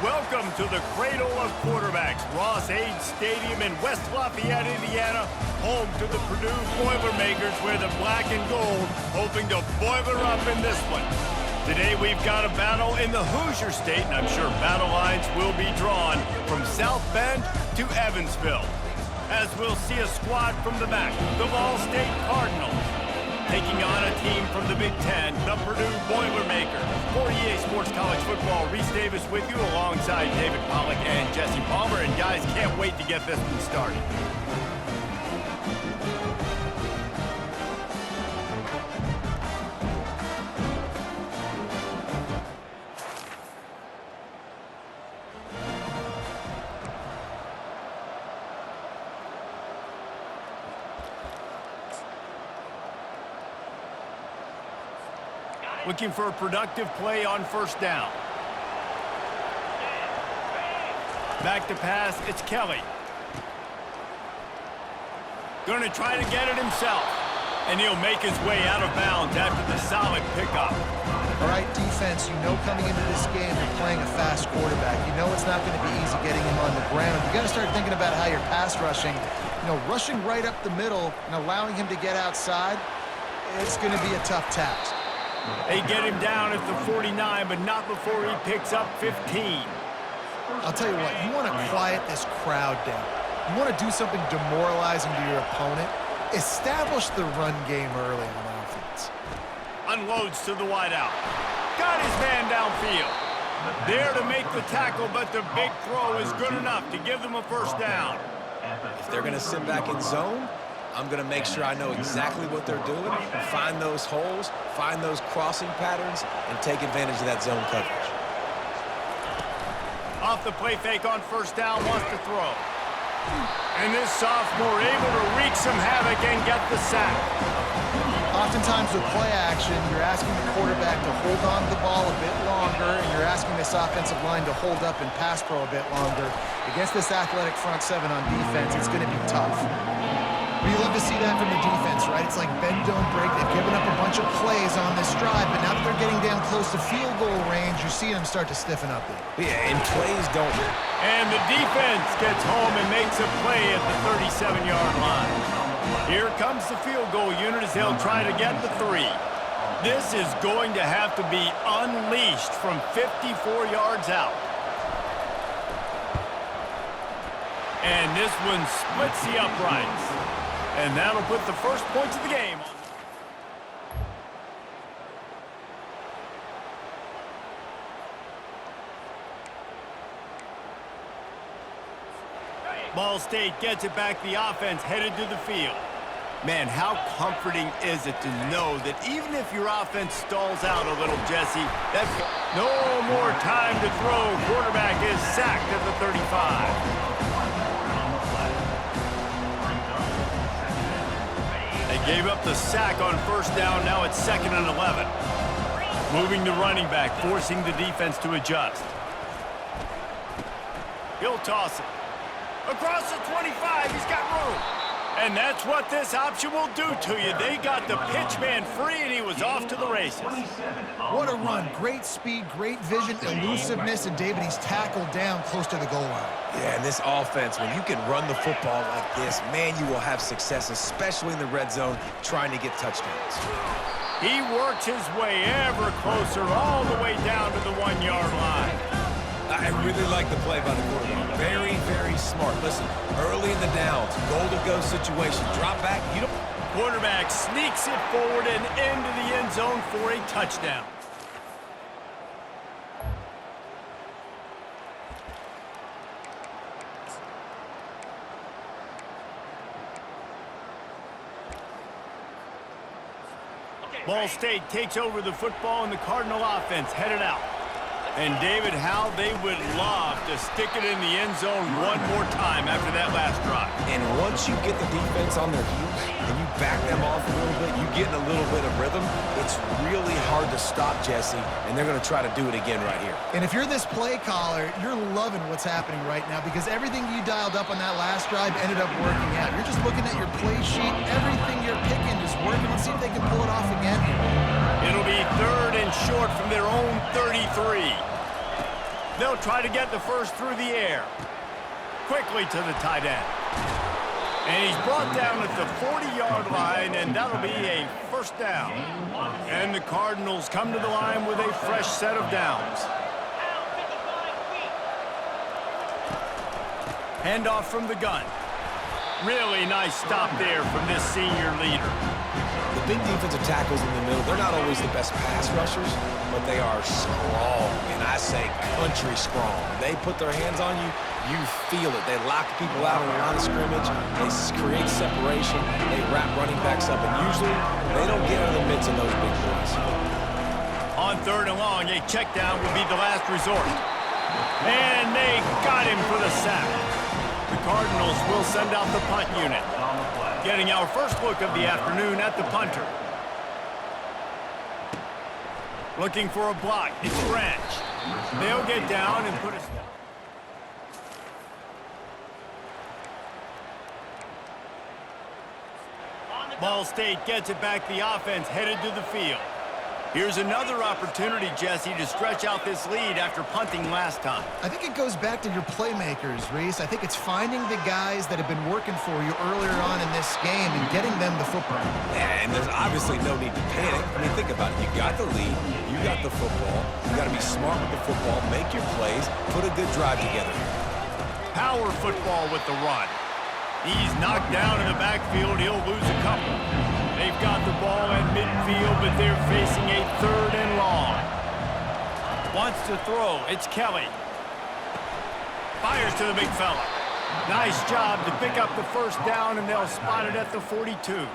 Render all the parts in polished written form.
Welcome to the cradle of quarterbacks, Ross-Ade Stadium in West Lafayette, Indiana, home to the Purdue Boilermakers, where the black and gold hoping to boiler up in this one. Today we've got a battle in the Hoosier State, and I'm sure battle lines will be drawn from South Bend to Evansville. As we'll see a squad from the back, the Ball State Cardinals, taking on a team from the Big Ten, the Purdue Boilermakers. For EA Sports College Football, Reese Davis with you alongside David Pollack and Jesse Palmer. And guys, can't wait to get this one started. Looking for a productive play on first down. Back to pass, it's Kelly. Going to try to get it himself. And he'll make his way out of bounds after the solid pickup. All right, defense, you know coming into this game you're playing a fast quarterback. You know it's not going to be easy getting him on the ground. You got to start thinking about how you're pass rushing. You know, rushing right up the middle and allowing him to get outside, it's going to be a tough task. They get him down at the 49, but not before he picks up 15. I'll tell you what, you want to quiet this crowd down. You want to do something demoralizing to your opponent. Establish the run game early on offense. Unloads to the wideout. Got his man downfield. There to make the tackle, but the big throw is good enough to give them a first down. If they're going to sit back in zone, I'm going to make sure I know exactly what they're doing, find those holes, find those crossing patterns, and take advantage of that zone coverage. Off the play fake on first down, wants to throw. And this sophomore able to wreak some havoc and get the sack. Oftentimes with play action, you're asking the quarterback to hold on to the ball a bit longer, and you're asking this offensive line to hold up and pass pro a bit longer. Against this athletic front seven on defense, it's going to be tough. We love to see that from the defense, right? It's like bend, don't break. They've given up a bunch of plays on this drive, but now that they're getting down close to field goal range, you're seeing them start to stiffen up there. Yeah, and plays don't. And the defense gets home and makes a play at the 37-yard line. Here comes the field goal unit as they'll try to get the 3. This is going to have to be unleashed from 54 yards out. And this one splits the uprights. And that'll put the first points of the game. Ball State gets it back. The offense headed to the field. Man, how comforting is it to know that even if your offense stalls out a little, Jesse, that's no more time to throw. Quarterback is sacked at the 35. They gave up the sack on first down. Now it's 2nd and 11. Moving to running back, forcing the defense to adjust. He'll toss it. Across the 25, he's got room. And that's what this option will do to you. They got the pitch man free, and he was off to the races. What a run. Great speed, great vision, elusiveness, and David, he's tackled down close to the goal line. Yeah, and this offense, when you can run the football like this, man, you will have success, especially in the red zone, trying to get touchdowns. He works his way ever closer all the way down to the 1-yard line. I really like the play by the quarterback. Very, very smart. Listen, early in the downs, goal-to-go situation, drop back. You don't. Quarterback sneaks it forward and into the end zone for a touchdown. Ball State takes over the football, and the Cardinal offense headed out. And, David, how they would love to stick it in the end zone one more time after that last drive. And once you get the defense on their heels and you back them off a little bit, you get in a little bit of rhythm, it's really hard to stop, Jesse, and they're going to try to do it again right here. And if you're this play caller, you're loving what's happening right now because everything you dialed up on that last drive ended up working out. You're just looking at your play sheet. Everything you're picking is working. Let's see if they can pull it off again here. It'll be 3rd and short from their own 33. They'll try to get the first through the air. Quickly to the tight end. And he's brought down at the 40-yard line, and that'll be a first down. And the Cardinals come to the line with a fresh set of downs. Handoff from the gun. Really nice stop there from this senior leader. The big defensive tackles in the middle, they're not always the best pass rushers, but they are strong, and I say country strong. When they put their hands on you, you feel it. They lock people out on the line of scrimmage. They create separation. They wrap running backs up, and usually they don't get in the midst of those big boys. On 3rd and long, a check down would be the last resort. And they got him for the sack. The Cardinals will send out the punt unit. Getting our first look of the afternoon at the punter. Looking for a block. It's Branch. They'll get down and put a stop. Ball State gets it back. The offense headed to the field. Here's another opportunity, Jesse, to stretch out this lead after punting last time. I think it goes back to your playmakers, Reese. I think it's finding the guys that have been working for you earlier on in this game and getting them the football. Yeah, and there's obviously no need to panic. I mean, think about it. You got the lead. You got the football. You got to be smart with the football, make your plays, put a good drive together. Power football with the run. He's knocked down in the backfield. He'll lose a couple. They've got the ball at midfield, but they're facing a 3rd and long. Wants to throw. It's Kelly. Fires to the big fella. Nice job to pick up the first down, and they'll spot it at the 42.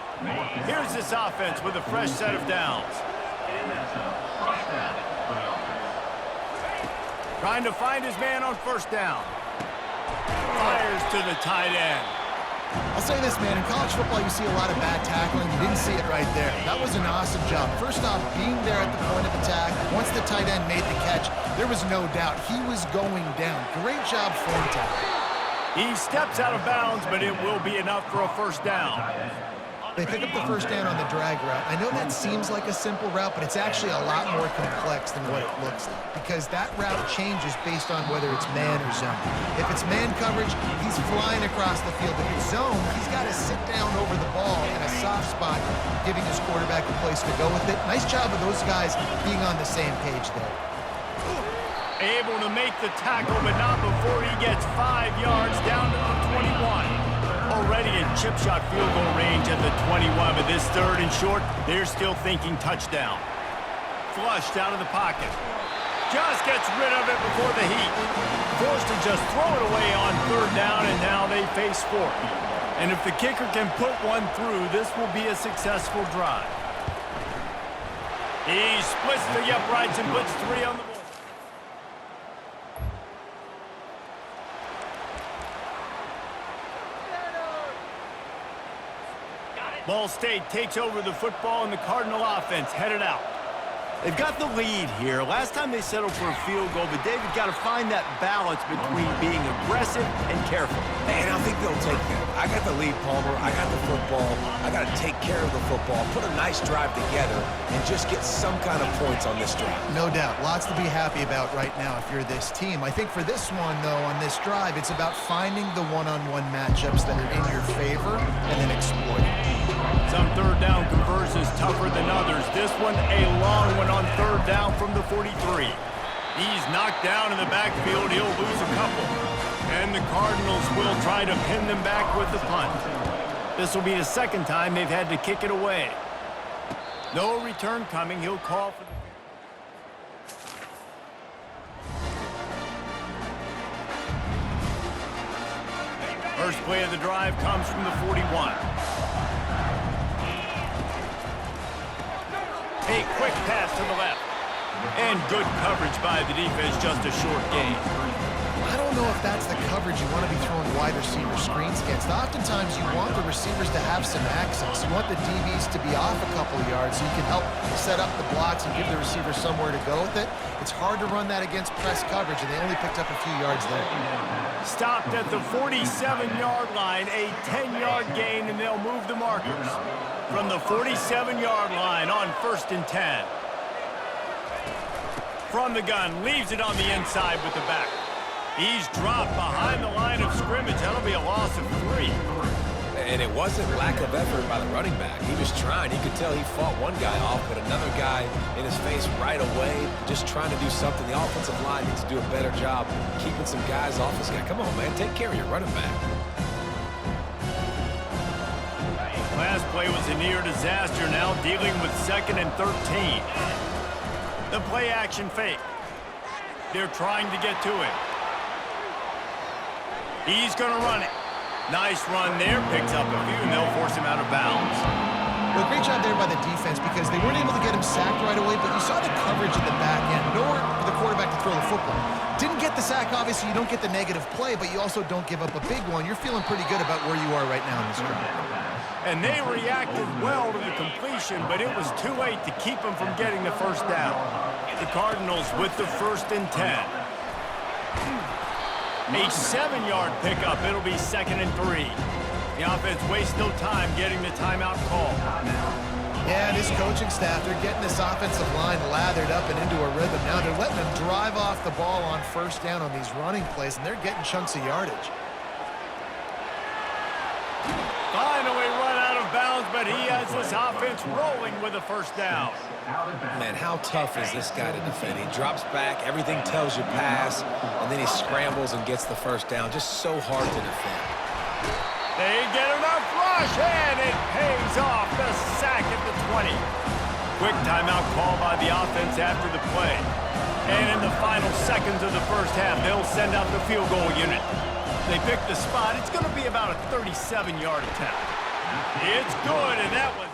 Here's this offense with a fresh set of downs. Trying to find his man on 1st down. Fires to the tight end. I'll say this, man. In college football, you see a lot of bad tackling. You didn't see it right there. That was an awesome job. First off, being there at the point of attack. Once the tight end made the catch, there was no doubt he was going down. Great job form tackle. He steps out of bounds, but it will be enough for a first down. They pick up the first down on the drag route. I know that seems like a simple route, but it's actually a lot more complex than what it looks like because that route changes based on whether it's man or zone. If it's man coverage, he's flying across the field. If it's zone, he's got to sit down over the ball in a soft spot, giving his quarterback a place to go with it. Nice job of those guys being on the same page there. Able to make the tackle, but not before he gets 5 yards down to the 21. Already in chip shot field goal range at the 21, but this 3rd and short, they're still thinking touchdown. Flushed out of the pocket. Just gets rid of it before the heat. Forced to just throw it away on 3rd down, and now they face 4th. And if the kicker can put one through, this will be a successful drive. He splits the uprights and puts 3 on the board. Ball State takes over the football, and the Cardinal offense headed out. They've got the lead here. Last time they settled for a field goal, but David got to find that balance between being aggressive and careful. And I think they'll take that. I got the lead, Palmer. I got the football. I got to take care of the football, put a nice drive together, and just get some kind of points on this drive. No doubt. Lots to be happy about right now if you're this team. I think for this one, though, on this drive, it's about finding the one-on-one matchups that are in your favor and then exploiting. Some 3rd down conversions tougher than others. This one, a long one on 3rd down from the 43. He's knocked down in the backfield. He'll lose a couple. And the Cardinals will try to pin them back with the punt. This will be the 2nd time they've had to kick it away. No return coming. He'll call for the... First play of the drive comes from the 41. A quick pass to the left. And good coverage by the defense, just a short gain. I don't know if that's the coverage you want to be throwing wide receiver screens against. Oftentimes, you want the receivers to have some access. You want the DBs to be off a couple of yards so you can help set up the blocks and give the receiver somewhere to go with it. It's hard to run that against press coverage, and they only picked up a few yards there. Stopped at the 47-yard line, a 10-yard gain, and they'll move the markers from the 47-yard line on 1st and 10. From the gun, leaves it on the inside with the back. He's dropped behind the line of scrimmage. That'll be a loss of 3. And it wasn't lack of effort by the running back. He was trying. He could tell he fought one guy off, but another guy in his face right away, just trying to do something. The offensive line needs to do a better job keeping some guys off this guy. Come on, man. Take care of your running back. Last play was a near disaster, now dealing with 2nd and 13. The play action fake. They're trying to get to him. He's going to run it. Nice run there. Picks up a few, and they'll force him out of bounds. Well, great job there by the defense because they weren't able to get him sacked right away, but you saw the coverage at the back end. Nowhere for the quarterback to throw the football. Didn't get the sack, obviously. You don't get the negative play, but you also don't give up a big one. You're feeling pretty good about where you are right now in this game. And they reacted well to the completion, but it was too late to keep them from getting the first down. The Cardinals with the 1st and 10. A 7-yard pickup. It'll be 2nd and 3. The offense wastes no time getting the timeout call. Yeah, this coaching staff, they're getting this offensive line lathered up and into a rhythm. Now they're letting them drive off the ball on 1st down on these running plays, and they're getting chunks of yardage. Finally run out of bounds, but he has this offense rolling with a 1st down. Man, how tough is this guy to defend? He drops back, everything tells you pass, and then he scrambles and gets the 1st down. Just so hard to defend. They get enough rush, and it pays off. The sack at the 20. Quick timeout call by the offense after the play. And in the final seconds of the 1st half, they'll send out the field goal unit. They pick the spot. It's going to be about a 37-yard attempt. It's good, and that was...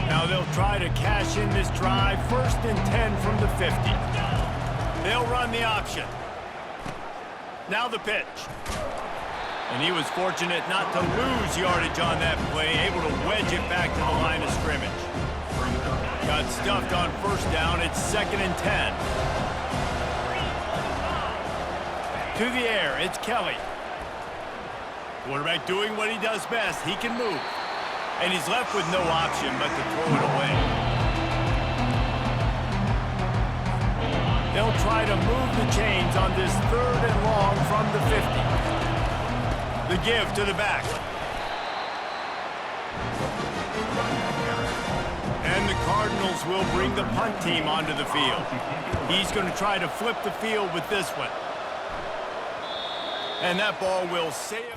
Now they'll try to cash in this drive. 1st and 10 from the 50. They'll run the option. Now the pitch. And he was fortunate not to lose yardage on that play, able to wedge it back to the line of scrimmage. Got stuffed on 1st down. It's 2nd and 10. To the air, it's Kelly. Quarterback doing what he does best. He can move. And he's left with no option but to throw it away. They'll try to move the chains on this 3rd and long from the 50. The give to the back. And the Cardinals will bring the punt team onto the field. He's going to try to flip the field with this one. And that ball will sail.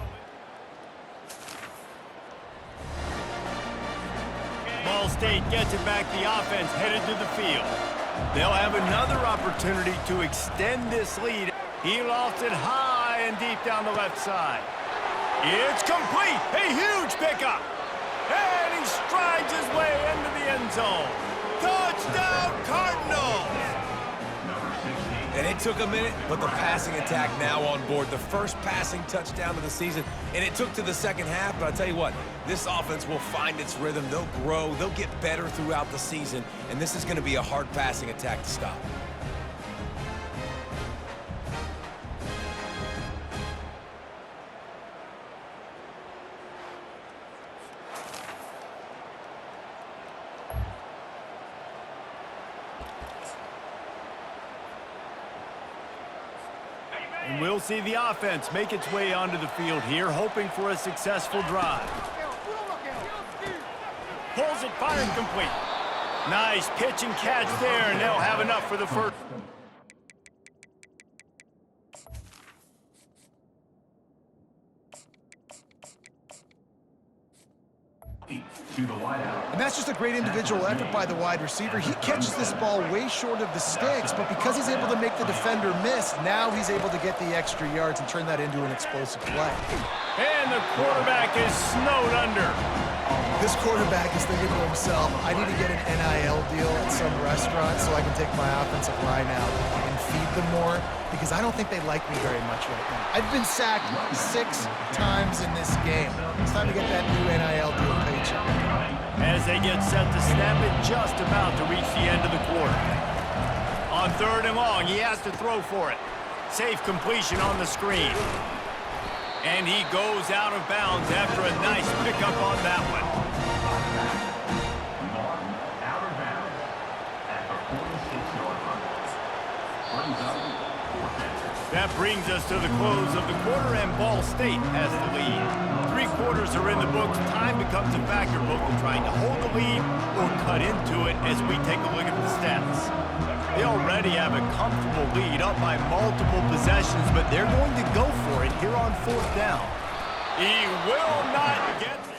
Ball State gets it back. The offense headed to the field. They'll have another opportunity to extend this lead. He lofts it high and deep down the left side. It's complete. A huge pickup. And he strides his way into the end zone. Touchdown, Cardinals! And it took a minute, but the passing attack now on board. The first passing touchdown of the season, and it took to the 2nd half, but I'll tell you what, this offense will find its rhythm. They'll grow. They'll get better throughout the season, and this is going to be a hard passing attack to stop. And we'll see the offense make its way onto the field here, hoping for a successful drive. Pulls it, fired complete. Nice pitch and catch there, and they'll have enough for the 1st. And that's just a great individual effort by the wide receiver. He catches this ball way short of the sticks, but because he's able to make the defender miss, now he's able to get the extra yards and turn that into an explosive play. And the quarterback is snowed under. This quarterback is thinking to himself, I need to get an NIL deal at some restaurant so I can take my offensive line out and feed them more, because I don't think they like me very much right now. I've been sacked 6 times in this game. It's time to get that new NIL deal paycheck. As they get set to snap it, just about to reach the end of the quarter. On 3rd and long, he has to throw for it. Safe completion on the screen. And he goes out of bounds after a nice pickup on that one. Out of bounds at the 46-yard line. Brings up fourth down. That brings us to the close of the quarter, and Ball State has the lead. 3 quarters are in the books. Time becomes a factor, both in trying to hold the lead or cut into it as we take a look at the stats. They already have a comfortable lead up by multiple possessions, but they're going to go for it here on 4th down. He will not get there.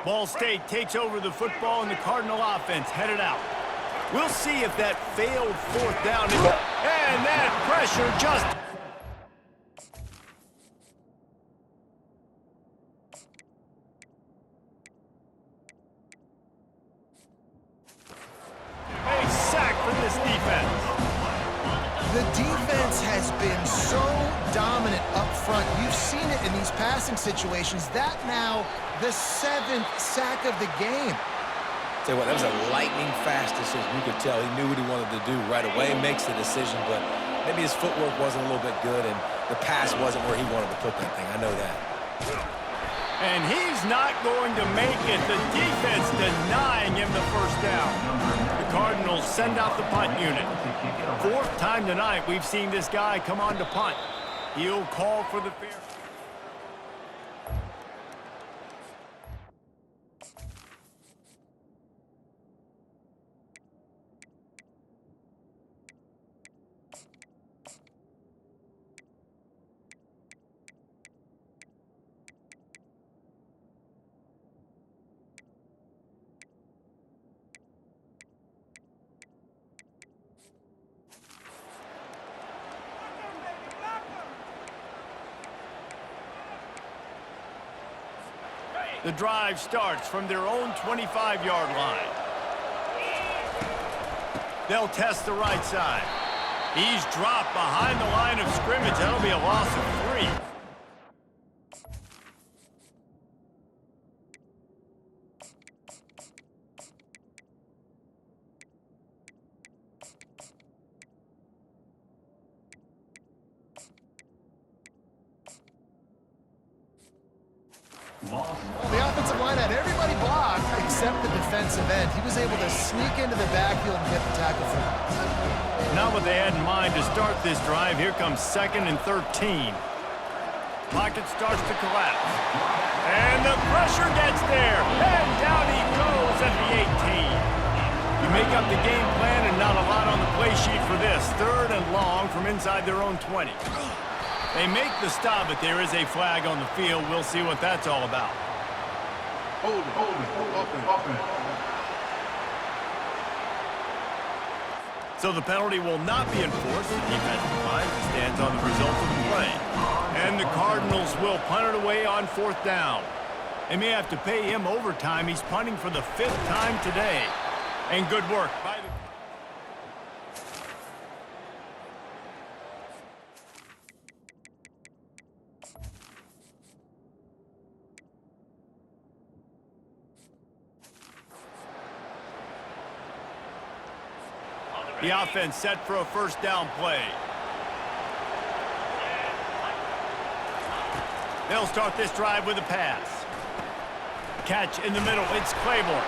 Ball State takes over the football, and the Cardinal offense headed out. We'll see if that failed 4th down. And that pressure just... a sack from this defense. The defense has been so dominant up front. You've seen it in these passing situations. That now the 7th sack of the game. Tell you what, that was a lightning-fast decision. You could tell he knew what he wanted to do right away, makes the decision, but maybe his footwork wasn't a little bit good, and the pass wasn't where he wanted to put that thing. I know that. And he's not going to make it. The defense denying him the 1st down. The Cardinals send out the punt unit. 4th time tonight we've seen this guy come on to punt. He'll call for the fair. The drive starts from their own 25-yard line. They'll test the right side. He's dropped behind the line of scrimmage. That'll be a loss of 3. The offensive line had everybody blocked except the defensive end. He was able to sneak into the backfield and get the tackle for loss. Not what they had in mind to start this drive. Here comes 2nd and 13. Pocket starts to collapse. And the pressure gets there. And down he goes at the 18. You make up the game plan and not a lot on the play sheet for this. 3rd and long from inside their own 20. They make the stop, but there is a flag on the field. We'll see what that's all about. Hold it. So the penalty will not be enforced. The defense declines and stands on the result of the play. And the Cardinals will punt it away on 4th down. They may have to pay him overtime. He's punting for the 5th time today. And good work by the... The offense set for a 1st down play. They'll start this drive with a pass. Catch in the middle. It's Claiborne.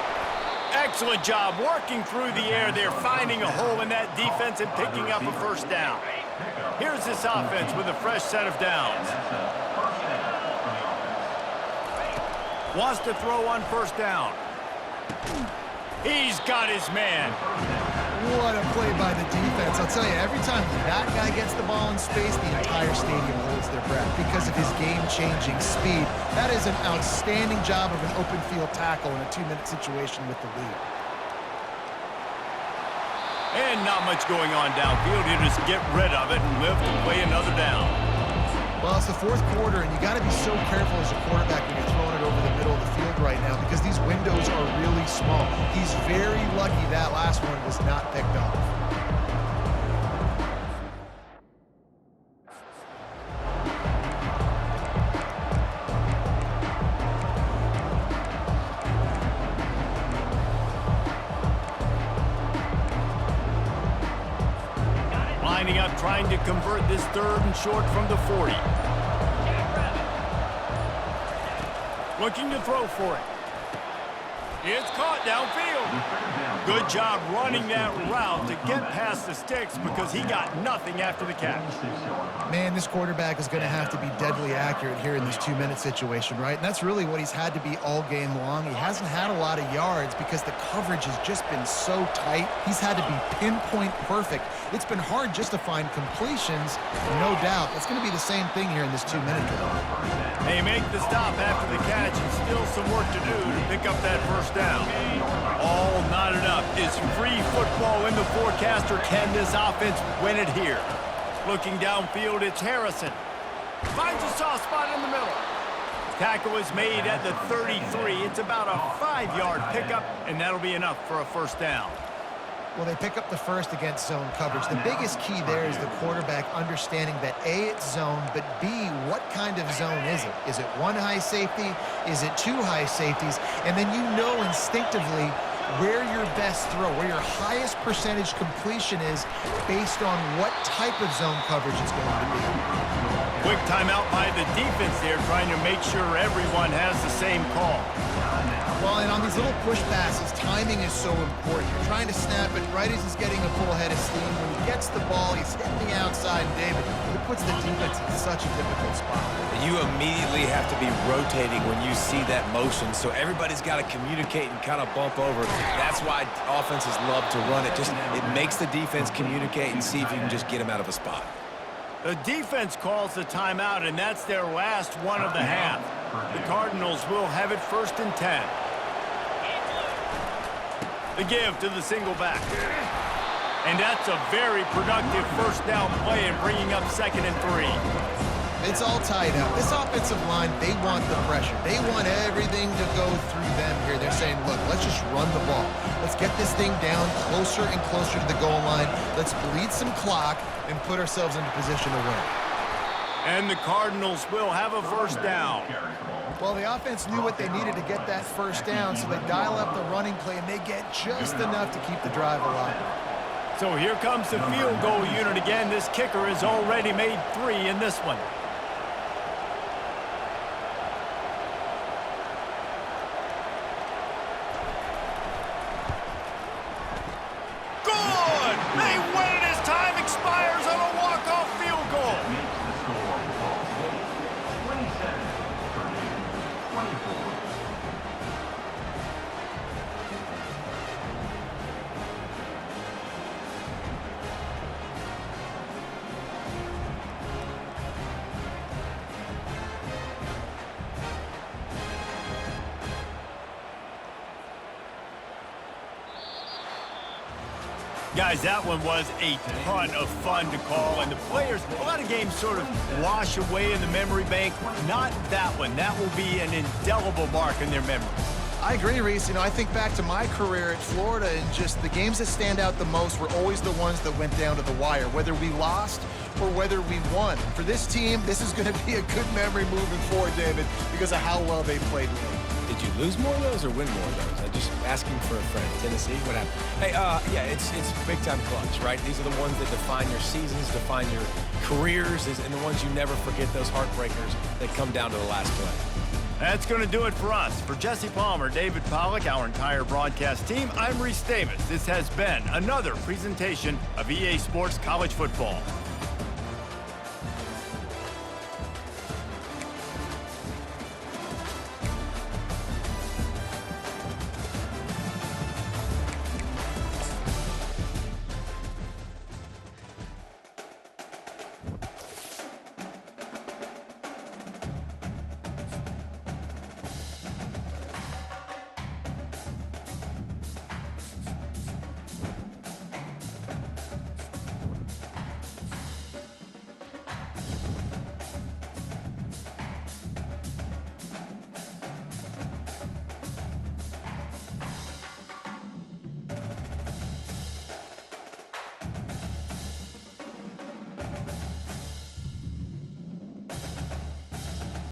Excellent job working through the air. They're finding a hole in that defense and picking up a 1st down. Here's this offense with a fresh set of downs. Wants to throw on 1st down. He's got his man. What a play by the defense. I'll tell you, every time that guy gets the ball in space, the entire stadium holds their breath because of his game-changing speed. That is an outstanding job of an open field tackle in a 2-minute situation with the lead. And not much going on downfield. You just get rid of it and live to play another down. Well, it's the 4th quarter, and you got to be so careful as a quarterback when you're throwing it over the middle of the field right now because these windows are really small. He's very lucky that last one was not picked off. lining up, trying to convert this 3rd and short from the 40. Looking to throw for it. It's caught downfield. Good job running that route to get past the sticks because he got nothing after the catch. Man, this quarterback is going to have to be deadly accurate here in this 2-minute situation, right? And that's really what he's had to be all game long. He hasn't had a lot of yards because the coverage has just been so tight. He's had to be pinpoint perfect. It's been hard just to find completions, no doubt. That's going to be the same thing here in this 2-minute drill. They make the stop after the catch and still some work to do to pick up that first down. All knotted up. Is free football in the forecast, or can this offense win it here? Looking downfield, it's Harrison. Finds a soft spot in the middle. Tackle is made at the 33. It's about a 5-yard pickup, and that'll be enough for a first down. Well, they pick up the first against zone coverage. The biggest key there is the quarterback understanding that A, it's zone, but B, what kind of zone is it? Is it 1 high safety? Is it 2 high safeties? And then you know instinctively where your best throw, where your highest percentage completion is based on what type of zone coverage it's going to be. Quick timeout by the defense there, trying to make sure everyone has the same call. Well, and on these little push passes, timing is so important. You're trying to snap it right as he's getting a full head of steam. When he gets the ball, he's hitting the outside, David. It puts the defense in such a difficult spot. You immediately have to be rotating when you see that motion, so everybody's got to communicate and kind of bump over. That's why offenses love to run it. It makes the defense communicate and see if you can just get them out of a spot. The defense calls the timeout, and that's their last one of the half. The Cardinals will have it 1st and 10. The give to the single back. And that's a very productive first down play and bringing up 2nd and 3. It's all tied up. This offensive line, they want the pressure. They want everything to go through them here. They're saying, look, let's just run the ball. Let's get this thing down closer and closer to the goal line. Let's bleed some clock and put ourselves into position to win. And the Cardinals will have a first down. Well, the offense knew what they needed to get that first down, so they dial up the running play, and they get just enough to keep the drive alive. So here comes the field goal unit again. This kicker has already made 3 in this one. Good! They win it as time expires on a walk-off field goal. Guys, that one was a ton of fun to call, and the players, a lot of games sort of wash away in the memory bank. Not that one. That will be an indelible mark in their memories. I agree, Reese. You know, I think back to my career at Florida, and just the games that stand out the most were always the ones that went down to the wire, whether we lost or whether we won. For this team, this is going to be a good memory moving forward, David, because of how well they played late. Did you lose more of those or win more of those? I'm just asking for a friend. Tennessee, what happened? Hey, yeah, it's big-time clutch, right? These are the ones that define your seasons, define your careers, and the ones you never forget, those heartbreakers that come down to the last play. That's going to do it for us. For Jesse Palmer, David Pollack, our entire broadcast team, I'm Reese Davis. This has been another presentation of EA Sports College Football.